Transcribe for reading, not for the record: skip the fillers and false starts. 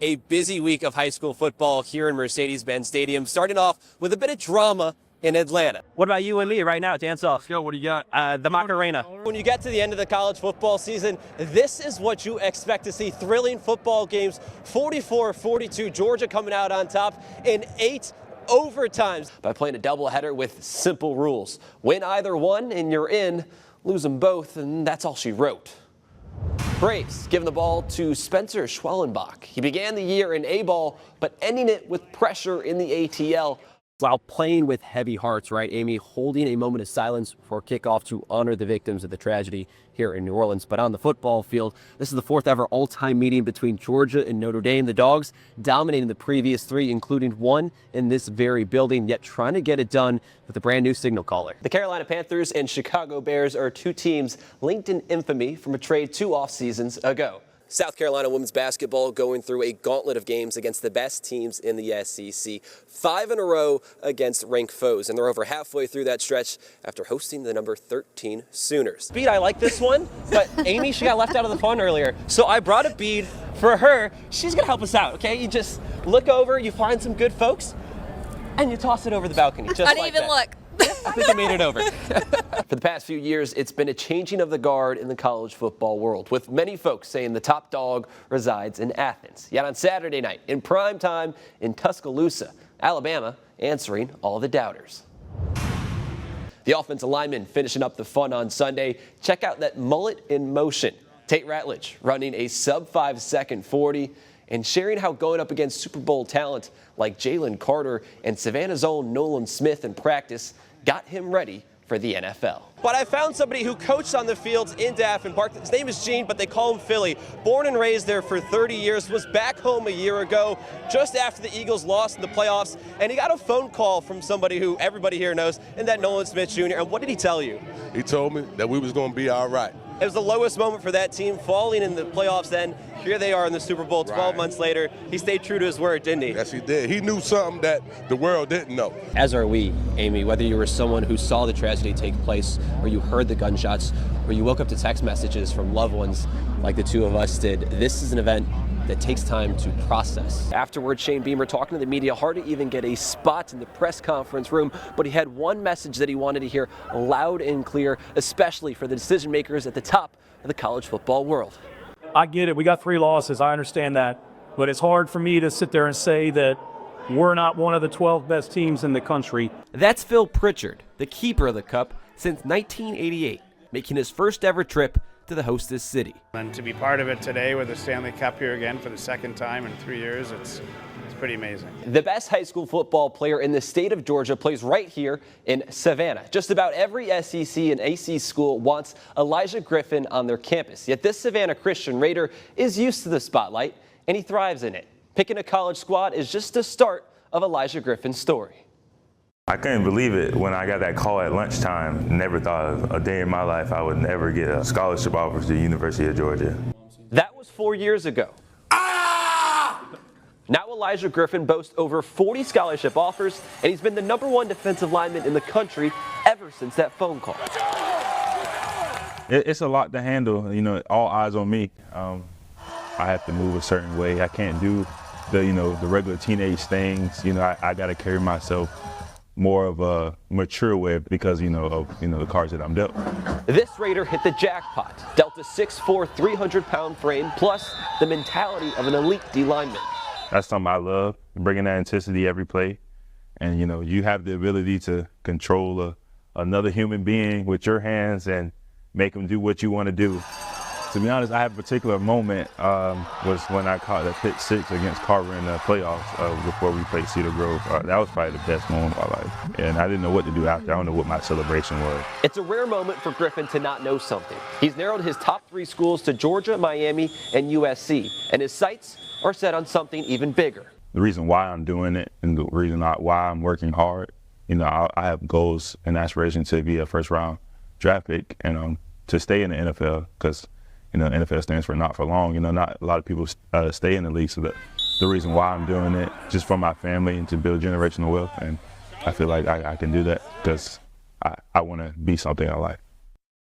A busy week of high school football here in Mercedes-Benz Stadium, starting off with a bit of drama in Atlanta. What about you and me right now? Dance off. Yo, what do you got? The Macarena. When you get to the end of the college football season, this is what you expect to see. Thrilling football games, 44-42, Georgia coming out on top in 8 overtimes by playing a doubleheader with simple rules. Win either one and you're in, lose them both, and that's all she wrote. Braves giving the ball to Spencer Schwellenbach. He began the year in A-ball, but ending it with pressure in the ATL. While playing with heavy hearts, right, Amy, holding a moment of silence for kickoff to honor the victims of the tragedy here in New Orleans. But on the football field, this is the 4th ever all-time meeting between Georgia and Notre Dame. The Dogs dominating the previous 3, including one in this very building, yet trying to get it done with a brand new signal caller. The Carolina Panthers and Chicago Bears are 2 teams linked in infamy from a trade 2 off seasons ago. South Carolina women's basketball going through a gauntlet of games against the best teams in the SEC. 5 in a row against ranked foes, and they're over halfway through that stretch after hosting the number 13 Sooners. Bead, I like this one, but Amy, she got left out of the fun earlier. So I brought a bead for her. She's going to help us out, okay? You just look over, you find some good folks, and you toss it over the balcony. Just I didn't even look. I think you made it over. For the past few years, it's been a changing of the guard in the college football world, with many folks saying the top dog resides in Athens. Yet on Saturday night, in prime time in Tuscaloosa, Alabama, answering all the doubters. The offensive linemen finishing up the fun on Sunday. Check out that mullet in motion. Tate Ratledge running a sub-5 second 40 and sharing how going up against Super Bowl talent like Jalen Carter and Savannah's own Nolan Smith in practice got him ready for the NFL. But I found somebody who coached on the fields in Daffin Park. His name is Gene, but they call him Philly. Born and raised there for 30 years, was back home a year ago, just after the Eagles lost in the playoffs, and he got a phone call from somebody who everybody here knows, and that Nolan Smith Jr. And what did he tell you? He told me that we was going to be all right. It was the lowest moment for that team, falling in the playoffs then. Here they are in the Super Bowl 12 months later. He stayed true to his word, didn't he? Yes, he did. He knew something that the world didn't know. As are we, Amy, whether you were someone who saw the tragedy take place, or you heard the gunshots, or you woke up to text messages from loved ones like the 2 of us did. This is an event that takes time to process. Afterwards, Shane Beamer talking to the media, hard to even get a spot in the press conference room, but he had one message that he wanted to hear loud and clear, especially for the decision makers at the top of the college football world. I get it. We got 3 losses. I understand that. But it's hard for me to sit there and say that we're not one of the 12 best teams in the country. That's Phil Pritchard, the keeper of the Cup since 1988, making his first ever trip to the hostess city. And to be part of it today with the Stanley Cup here again for the 2nd time in 3 years, it's pretty amazing. The best high school football player in the state of Georgia plays right here in Savannah. Just about every SEC and AC school wants Elijah Griffin on their campus. Yet this Savannah Christian Raider is used to the spotlight, and he thrives in it. Picking a college squad is just the start of Elijah Griffin's story. I couldn't believe it when I got that call at lunchtime. Never thought of a day in my life I would never get a scholarship offer to the University of Georgia. That was 4 years ago. Now Elijah Griffin boasts over 40 scholarship offers, and he's been the #1 defensive lineman in the country ever since that phone call. It's a lot to handle, you know, all eyes on me. I have to move a certain way. I can't do the regular teenage things. You know, I got to carry myself more of a mature way because, of the cards that I'm dealt. This Raider hit the jackpot, dealt a 6'4", 300-pound frame, plus the mentality of an elite D lineman. That's something I love, bringing that intensity every play. And, you have the ability to control another human being with your hands and make them do what you want to do. To be honest, I have a particular moment was when I caught a pick 6 against Carver in the playoffs before we played Cedar Grove. That was probably the best moment of my life. And I didn't know what to do after. I don't know what my celebration was. It's a rare moment for Griffin to not know something. He's narrowed his top 3 schools to Georgia, Miami, and USC. And his sights are set on something even bigger. The reason why I'm doing it and the reason why I'm working hard, I have goals and aspirations to be a first-round draft pick and to stay in the NFL because NFL stands for not for long. Not a lot of people stay in the league. So the reason why I'm doing it, just for my family and to build generational wealth. And I feel like I can do that because I want to be something in life.